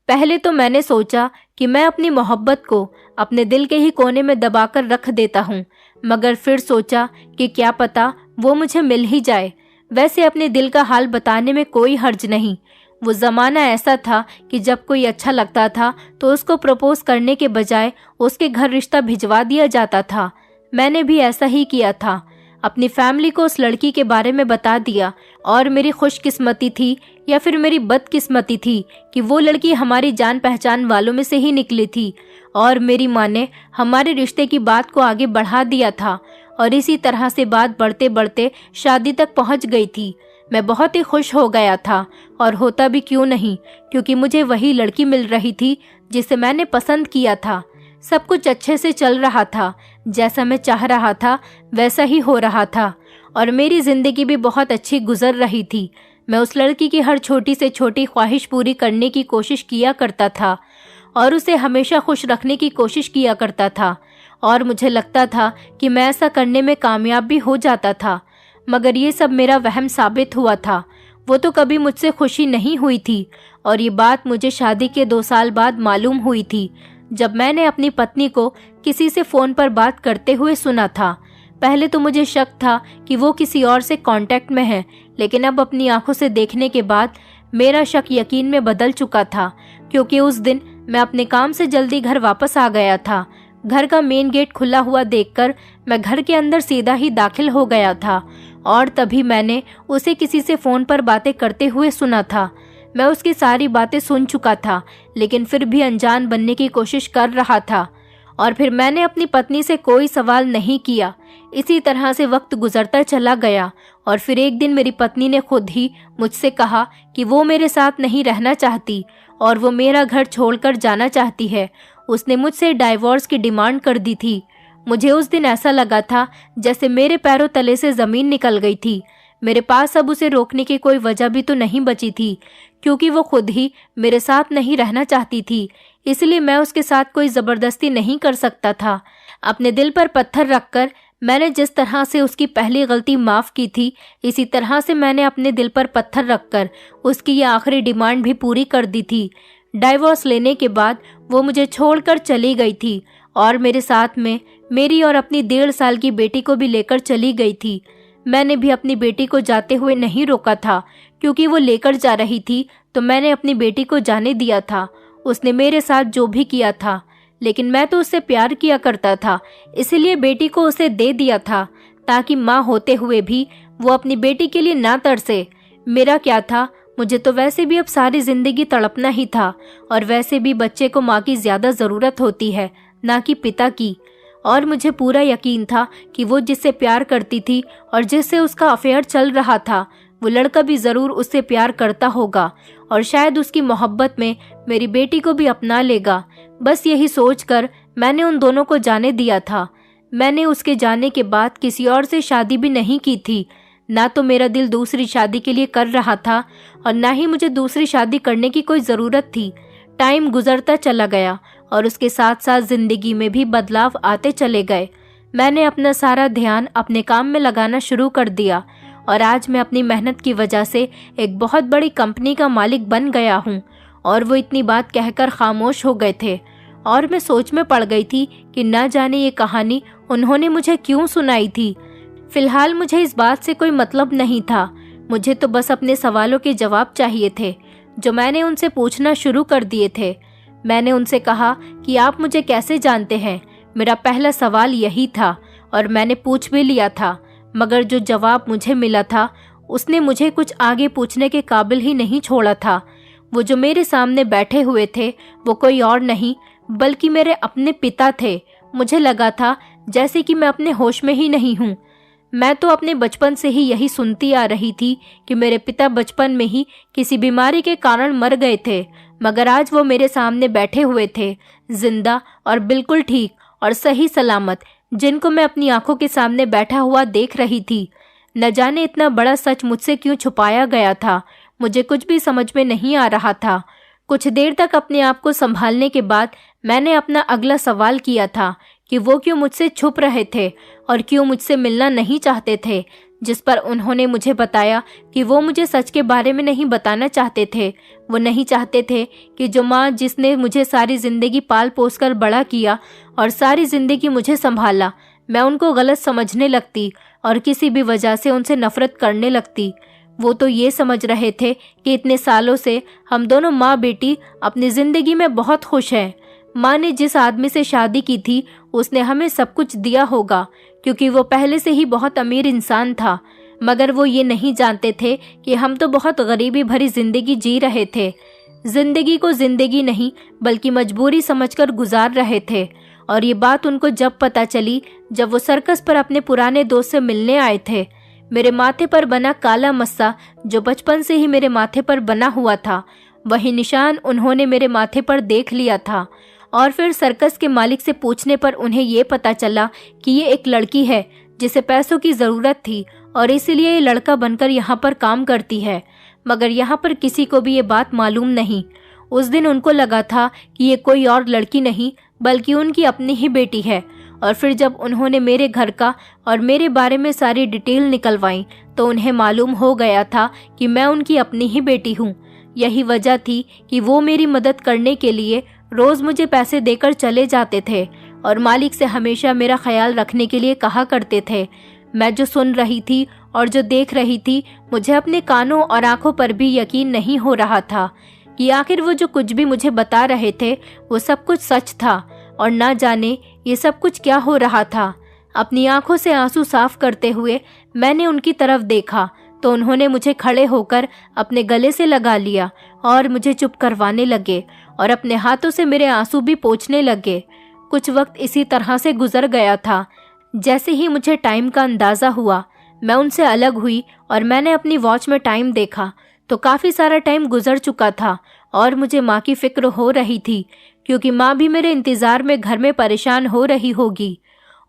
पहले तो मैंने सोचा कि मैं अपनी मोहब्बत को अपने दिल के ही कोने में दबाकर रख देता हूँ, मगर फिर सोचा कि क्या पता वो मुझे मिल ही जाए। वैसे अपने दिल का हाल बताने में कोई हर्ज नहीं। वो ज़माना ऐसा था कि जब कोई अच्छा लगता था तो उसको प्रपोज करने के बजाय उसके घर रिश्ता भिजवा दिया जाता था। मैंने भी ऐसा ही किया था। अपनी फैमिली को उस लड़की के बारे में बता दिया, और मेरी खुशकिस्मती थी या फिर मेरी बदकिस्मती थी कि वो लड़की हमारी जान पहचान वालों में से ही निकली थी, और मेरी माँ ने हमारे रिश्ते की बात को आगे बढ़ा दिया था, और इसी तरह से बात बढ़ते बढ़ते शादी तक पहुँच गई थी। मैं बहुत ही खुश हो गया था, और होता भी क्यों नहीं, क्योंकि मुझे वही लड़की मिल रही थी जिसे मैंने पसंद किया था। सब कुछ अच्छे से चल रहा था, जैसा मैं चाह रहा था वैसा ही हो रहा था, और मेरी ज़िंदगी भी बहुत अच्छी गुजर रही थी। मैं उस लड़की की हर छोटी से छोटी ख्वाहिश पूरी करने की कोशिश किया करता था, और उसे हमेशा खुश रखने की कोशिश किया करता था, और मुझे लगता था कि मैं ऐसा करने में कामयाब भी हो जाता था। मगर ये सब मेरा वहम साबित हुआ था। वो तो कभी मुझसे खुशी नहीं हुई थी, और ये बात मुझे शादी के 2 साल बाद मालूम हुई थी, जब मैंने अपनी पत्नी को किसी से फ़ोन पर बात करते हुए सुना था। पहले तो मुझे शक था कि वो किसी और से कांटेक्ट में है, लेकिन अब अपनी आंखों से देखने के बाद मेरा शक यकीन में बदल चुका था, क्योंकि उस दिन मैं अपने काम से जल्दी घर वापस आ गया था। घर का मेन गेट खुला हुआ देखकर मैं घर के अंदर सीधा ही दाखिल हो गया था, और तभी मैंने उसे किसी से फ़ोन पर बातें करते हुए सुना था। मैं उसकी सारी बातें सुन चुका था, लेकिन फिर भी अनजान बनने की कोशिश कर रहा था, और फिर मैंने अपनी पत्नी से कोई सवाल नहीं किया। इसी तरह से वक्त गुजरता चला गया, और फिर एक दिन मेरी पत्नी ने खुद ही मुझसे कहा कि वो मेरे साथ नहीं रहना चाहती और वो मेरा घर छोड़कर जाना चाहती है। उसने मुझसे डाइवोर्स की डिमांड कर दी थी। मुझे उस दिन ऐसा लगा था जैसे मेरे पैरों तले से ज़मीन निकल गई थी। मेरे पास अब उसे रोकने की कोई वजह भी तो नहीं बची थी, क्योंकि वो खुद ही मेरे साथ नहीं रहना चाहती थी। इसलिए मैं उसके साथ कोई ज़बरदस्ती नहीं कर सकता था। अपने दिल पर पत्थर रखकर मैंने जिस तरह से उसकी पहली गलती माफ़ की थी, इसी तरह से मैंने अपने दिल पर पत्थर रखकर उसकी ये आखिरी डिमांड भी पूरी कर दी थी। डाइवोर्स लेने के बाद वो मुझे छोड़कर चली गई थी, और मेरे साथ में मेरी और अपनी 1.5 साल की बेटी को भी लेकर चली गई थी। मैंने भी अपनी बेटी को जाते हुए नहीं रोका था, क्योंकि वो लेकर जा रही थी तो मैंने अपनी बेटी को जाने दिया था। उसने मेरे साथ जो भी किया था, लेकिन मैं तो उससे प्यार किया करता था, इसलिए बेटी को उसे दे दिया था, ताकि माँ होते हुए भी वो अपनी बेटी के लिए ना तरसे। मेरा क्या था, मुझे तो वैसे भी अब सारी जिंदगी तड़पना ही था, और वैसे भी बच्चे को माँ की ज्यादा ज़रूरत होती है, ना कि पिता की। और मुझे पूरा यकीन था कि वो जिससे प्यार करती थी और जिससे उसका अफेयर चल रहा था, वो लड़का भी ज़रूर उससे प्यार करता होगा, और शायद उसकी मोहब्बत में मेरी बेटी को भी अपना लेगा। बस यही सोचकर मैंने उन दोनों को जाने दिया था। मैंने उसके जाने के बाद किसी और से शादी भी नहीं की थी। ना तो मेरा दिल दूसरी शादी के लिए कर रहा था, और ना ही मुझे दूसरी शादी करने की कोई ज़रूरत थी। टाइम गुजरता चला गया, और उसके साथ साथ ज़िंदगी में भी बदलाव आते चले गए। मैंने अपना सारा ध्यान अपने काम में लगाना शुरू कर दिया, और आज मैं अपनी मेहनत की वजह से एक बहुत बड़ी कंपनी का मालिक बन गया हूँ। और वो इतनी बात कहकर खामोश हो गए थे, और मैं सोच में पड़ गई थी कि न जाने ये कहानी उन्होंने मुझे क्यों सुनाई थी। फिलहाल मुझे इस बात से कोई मतलब नहीं था। मुझे तो बस अपने सवालों के जवाब चाहिए थे, जो मैंने उनसे पूछना शुरू कर दिए थे। मैंने उनसे कहा कि आप मुझे कैसे जानते हैं। मेरा पहला सवाल यही था, और मैंने पूछ भी लिया था, मगर जो जवाब मुझे मिला था उसने मुझे कुछ आगे पूछने के काबिल ही नहीं छोड़ा था। वो जो मेरे सामने बैठे हुए थे वो कोई और नहीं बल्कि मेरे अपने पिता थे। मुझे लगा था जैसे कि मैं अपने होश में ही नहीं हूँ। मैं तो अपने बचपन से ही यही सुनती आ रही थी कि मेरे पिता बचपन में ही किसी बीमारी के कारण मर गए थे, मगर आज वो मेरे सामने बैठे हुए थे, जिंदा और बिल्कुल ठीक और सही सलामत, जिनको मैं अपनी आंखों के सामने बैठा हुआ देख रही थी। न जाने इतना बड़ा सच मुझसे क्यों छुपाया गया था। मुझे कुछ भी समझ में नहीं आ रहा था। कुछ देर तक अपने आप को संभालने के बाद मैंने अपना अगला सवाल किया था कि वो क्यों मुझसे छुप रहे थे और क्यों मुझसे मिलना नहीं चाहते थे, जिस पर उन्होंने मुझे बताया कि वो मुझे सच के बारे में नहीं बताना चाहते थे। वो नहीं चाहते थे कि जो माँ जिसने मुझे सारी ज़िंदगी पाल पोस कर बड़ा किया और सारी ज़िंदगी मुझे संभाला, मैं उनको गलत समझने लगती और किसी भी वजह से उनसे नफरत करने लगती। वो तो ये समझ रहे थे कि इतने सालों से हम दोनों माँ बेटी अपनी ज़िंदगी में बहुत खुश हैं। माँ ने जिस आदमी से शादी की थी उसने हमें सब कुछ दिया होगा, क्योंकि वो पहले से ही बहुत अमीर इंसान था। मगर वो ये नहीं जानते थे कि हम तो बहुत गरीबी भरी जिंदगी जी रहे थे। जिंदगी को जिंदगी नहीं बल्कि मजबूरी समझकर गुजार रहे थे। और ये बात उनको जब पता चली जब वो सर्कस पर अपने पुराने दोस्त से मिलने आए थे। मेरे माथे पर बना काला मस्सा जो बचपन से ही मेरे माथे पर बना हुआ था, वही निशान उन्होंने मेरे माथे पर देख लिया था। और फिर सर्कस के मालिक से पूछने पर उन्हें ये पता चला कि ये एक लड़की है जिसे पैसों की ज़रूरत थी और इसीलिए ये लड़का बनकर यहाँ पर काम करती है। मगर यहाँ पर किसी को भी ये बात मालूम नहीं। उस दिन उनको लगा था कि ये कोई और लड़की नहीं बल्कि उनकी अपनी ही बेटी है। और फिर जब उन्होंने मेरे घर का और मेरे बारे में सारी डिटेल निकलवाई तो उन्हें मालूम हो गया था कि मैं उनकी अपनी ही बेटी हूँ। यही वजह थी कि वो मेरी मदद करने के लिए रोज़ मुझे पैसे देकर चले जाते थे और मालिक से हमेशा मेरा ख्याल रखने के लिए कहा करते थे। मैं जो सुन रही थी और जो देख रही थी, मुझे अपने कानों और आंखों पर भी यकीन नहीं हो रहा था कि आखिर वो जो कुछ भी मुझे बता रहे थे वो सब कुछ सच था और ना जाने ये सब कुछ क्या हो रहा था। अपनी आंखों से आंसू साफ करते हुए मैंने उनकी तरफ देखा तो उन्होंने मुझे खड़े होकर अपने गले से लगा लिया और मुझे चुप करवाने लगे और अपने हाथों से मेरे आंसू भी पोंछने लगे। कुछ वक्त इसी तरह से गुजर गया था। जैसे ही मुझे टाइम का अंदाज़ा हुआ, मैं उनसे अलग हुई और मैंने अपनी वॉच में टाइम देखा तो काफ़ी सारा टाइम गुजर चुका था और मुझे माँ की फिक्र हो रही थी, क्योंकि माँ भी मेरे इंतज़ार में घर में परेशान हो रही होगी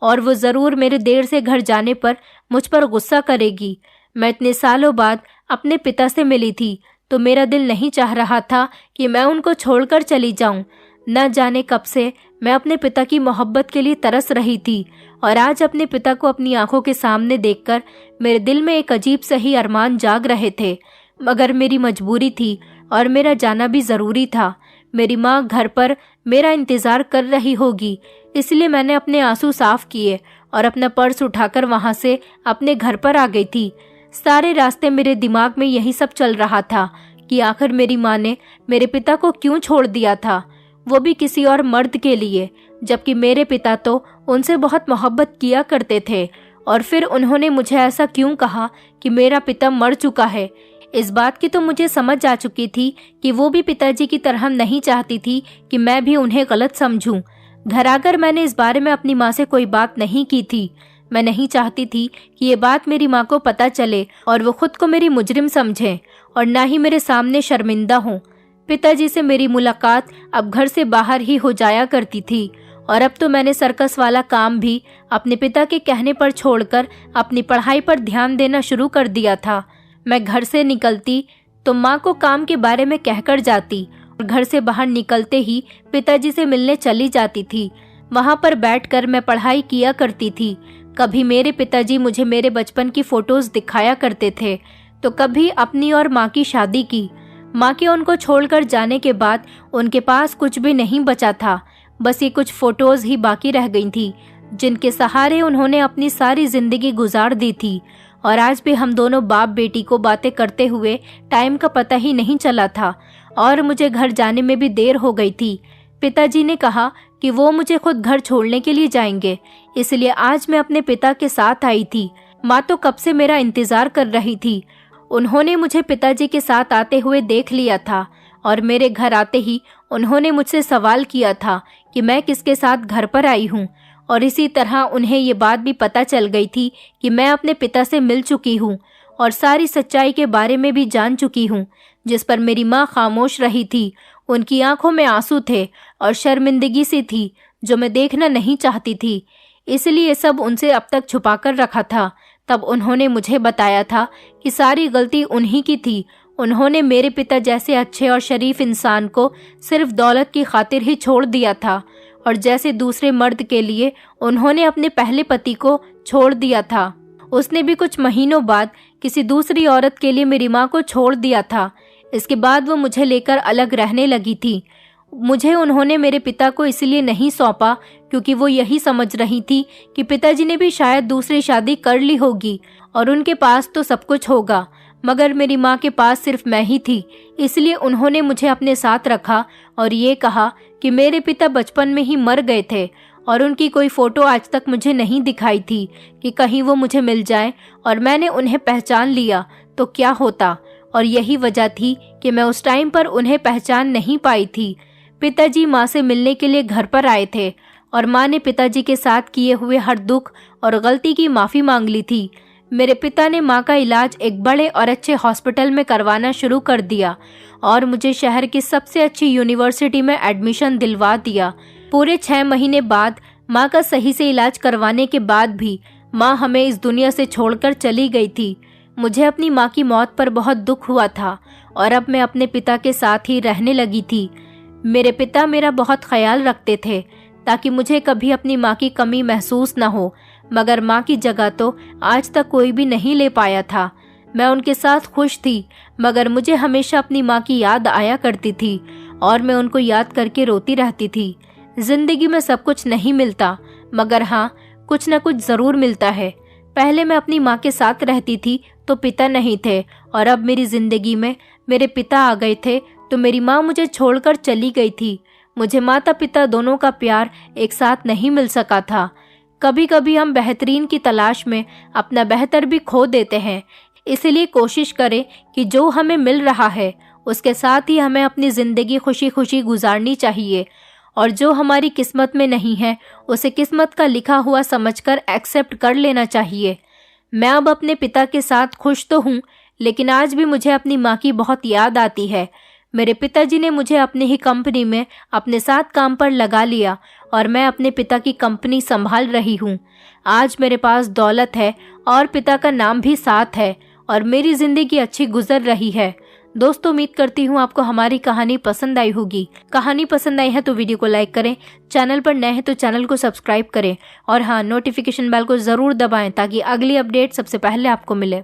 और वो ज़रूर मेरे देर से घर जाने पर मुझ पर गुस्सा करेगी। मैं इतने सालों बाद अपने पिता से मिली थी तो मेरा दिल नहीं चाह रहा था कि मैं उनको छोड़कर चली जाऊं। न जाने कब से मैं अपने पिता की मोहब्बत के लिए तरस रही थी और आज अपने पिता को अपनी आंखों के सामने देखकर मेरे दिल में एक अजीब सही अरमान जाग रहे थे। मगर मेरी मजबूरी थी और मेरा जाना भी ज़रूरी था। मेरी माँ घर पर मेरा इंतज़ार कर रही होगी, इसलिए मैंने अपने आंसू साफ किए और अपना पर्स उठाकर वहाँ से अपने घर पर आ गई थी। सारे रास्ते मेरे दिमाग में यही सब चल रहा था कि आखिर मेरी माँ ने मेरे पिता को क्यों छोड़ दिया था, वो भी किसी और मर्द के लिए, जबकि मेरे पिता तो उनसे बहुत मोहब्बत किया करते थे। और फिर उन्होंने मुझे ऐसा क्यों कहा कि मेरा पिता मर चुका है। इस बात की तो मुझे समझ आ चुकी थी कि वो भी पिताजी की तरह नहीं चाहती थी कि मैं भी उन्हें गलत समझूं। घर आकर मैंने इस बारे में अपनी माँ से कोई बात नहीं की थी। मैं नहीं चाहती थी कि ये बात मेरी माँ को पता चले और वो खुद को मेरी मुजरिम समझें और ना ही मेरे सामने शर्मिंदा हों। पिताजी से मेरी मुलाकात अब घर से बाहर ही हो जाया करती थी और अब तो मैंने सर्कस वाला काम भी अपने पिता के कहने पर छोड़कर अपनी पढ़ाई पर ध्यान देना शुरू कर दिया था। मैं घर से निकलती तो माँ को काम के बारे में कहकर जाती और घर से बाहर निकलते ही पिताजी से मिलने चली जाती थी। वहाँ पर बैठकर मैं पढ़ाई किया करती थी। कभी मेरे पिताजी मुझे मेरे बचपन की फोटोज दिखाया करते थे तो कभी अपनी और माँ की शादी की। माँ के उनको छोड़कर जाने के बाद उनके पास कुछ भी नहीं बचा था, बस ये कुछ फोटोज ही बाकी रह गई थी जिनके सहारे उन्होंने अपनी सारी जिंदगी गुजार दी थी। और आज भी हम दोनों बाप बेटी को बातें करते हुए टाइम का पता ही नहीं चला था और मुझे घर जाने में भी देर हो गई थी। पिताजी ने कहा कि वो मुझे खुद घर छोड़ने के लिए जाएंगे, इसलिए आज मैं अपने पिता के साथ आई थी। माँ तो कब से मेरा इंतजार कर रही थी। उन्होंने मुझे पिताजी के साथ आते हुए देख लिया था और मेरे घर आते ही उन्होंने मुझसे सवाल किया था कि मैं किसके साथ घर पर आई हूँ। और इसी तरह उन्हें ये बात भी पता चल गई थी कि मैं अपने पिता से मिल चुकी हूँ और सारी सच्चाई के बारे में भी जान चुकी हूँ, जिस पर मेरी माँ खामोश रही थी। उनकी आंखों में आंसू थे और शर्मिंदगी सी थी जो मैं देखना नहीं चाहती थी, इसलिए सब उनसे अब तक छुपा कर रखा था। तब उन्होंने मुझे बताया था कि सारी गलती उन्हीं की थी। उन्होंने मेरे पिता जैसे अच्छे और शरीफ इंसान को सिर्फ दौलत की खातिर ही छोड़ दिया था और जैसे दूसरे मर्द के लिए उन्होंने अपने पहले पति को छोड़ दिया था, उसने भी कुछ महीनों बाद किसी दूसरी औरत के लिए मेरी माँ को छोड़ दिया था। इसके बाद वो मुझे लेकर अलग रहने लगी थी। मुझे उन्होंने मेरे पिता को इसलिए नहीं सौंपा क्योंकि वो यही समझ रही थी कि पिताजी ने भी शायद दूसरी शादी कर ली होगी और उनके पास तो सब कुछ होगा, मगर मेरी माँ के पास सिर्फ मैं ही थी। इसलिए उन्होंने मुझे अपने साथ रखा और ये कहा कि मेरे पिता बचपन में ही मर गए थे और उनकी कोई फ़ोटो आज तक मुझे नहीं दिखाई थी कि कहीं वो मुझे मिल जाए और मैंने उन्हें पहचान लिया तो क्या होता। और यही वजह थी कि मैं उस टाइम पर उन्हें पहचान नहीं पाई थी। पिताजी माँ से मिलने के लिए घर पर आए थे और माँ ने पिताजी के साथ किए हुए हर दुख और गलती की माफ़ी मांग ली थी। मेरे पिता ने माँ का इलाज एक बड़े और अच्छे हॉस्पिटल में करवाना शुरू कर दिया और मुझे शहर की सबसे अच्छी यूनिवर्सिटी में एडमिशन दिलवा दिया। पूरे 6 महीने बाद माँ का सही से इलाज करवाने के बाद भी माँ हमें इस दुनिया से छोड़कर चली गई थी। मुझे अपनी माँ की मौत पर बहुत दुख हुआ था और अब मैं अपने पिता के साथ ही रहने लगी थी। मेरे पिता मेरा बहुत ख्याल रखते थे ताकि मुझे कभी अपनी माँ की कमी महसूस न हो, मगर माँ की जगह तो आज तक कोई भी नहीं ले पाया था। मैं उनके साथ खुश थी, मगर मुझे हमेशा अपनी माँ की याद आया करती थी और मैं उनको याद करके रोती रहती थी। जिंदगी में सब कुछ नहीं मिलता, मगर हाँ, कुछ न कुछ जरूर मिलता है। पहले मैं अपनी माँ के साथ रहती थी तो पिता नहीं थे, और अब मेरी जिंदगी में मेरे पिता आ गए थे तो मेरी माँ मुझे छोड़कर चली गई थी। मुझे माता पिता दोनों का प्यार एक साथ नहीं मिल सका था। कभी कभी हम बेहतरीन की तलाश में अपना बेहतर भी खो देते हैं। इसलिए कोशिश करें कि जो हमें मिल रहा है उसके साथ ही हमें अपनी ज़िंदगी खुशी खुशी गुजारनी चाहिए, और जो हमारी किस्मत में नहीं है उसे किस्मत का लिखा हुआ समझकर एक्सेप्ट कर लेना चाहिए। मैं अब अपने पिता के साथ खुश तो हूँ, लेकिन आज भी मुझे अपनी माँ की बहुत याद आती है। मेरे पिताजी ने मुझे अपनी ही कंपनी में अपने साथ काम पर लगा लिया और मैं अपने पिता की कंपनी संभाल रही हूँ। आज मेरे पास दौलत है और पिता का नाम भी साथ है और मेरी जिंदगी अच्छी गुजर रही है। दोस्तों, उम्मीद करती हूँ आपको हमारी कहानी पसंद आई होगी। कहानी पसंद आई है तो वीडियो को लाइक करें, चैनल पर नए हैं तो चैनल को सब्सक्राइब करें और हाँ, नोटिफिकेशन बेल को ज़रूर दबाएं ताकि अगली अपडेट सबसे पहले आपको मिले।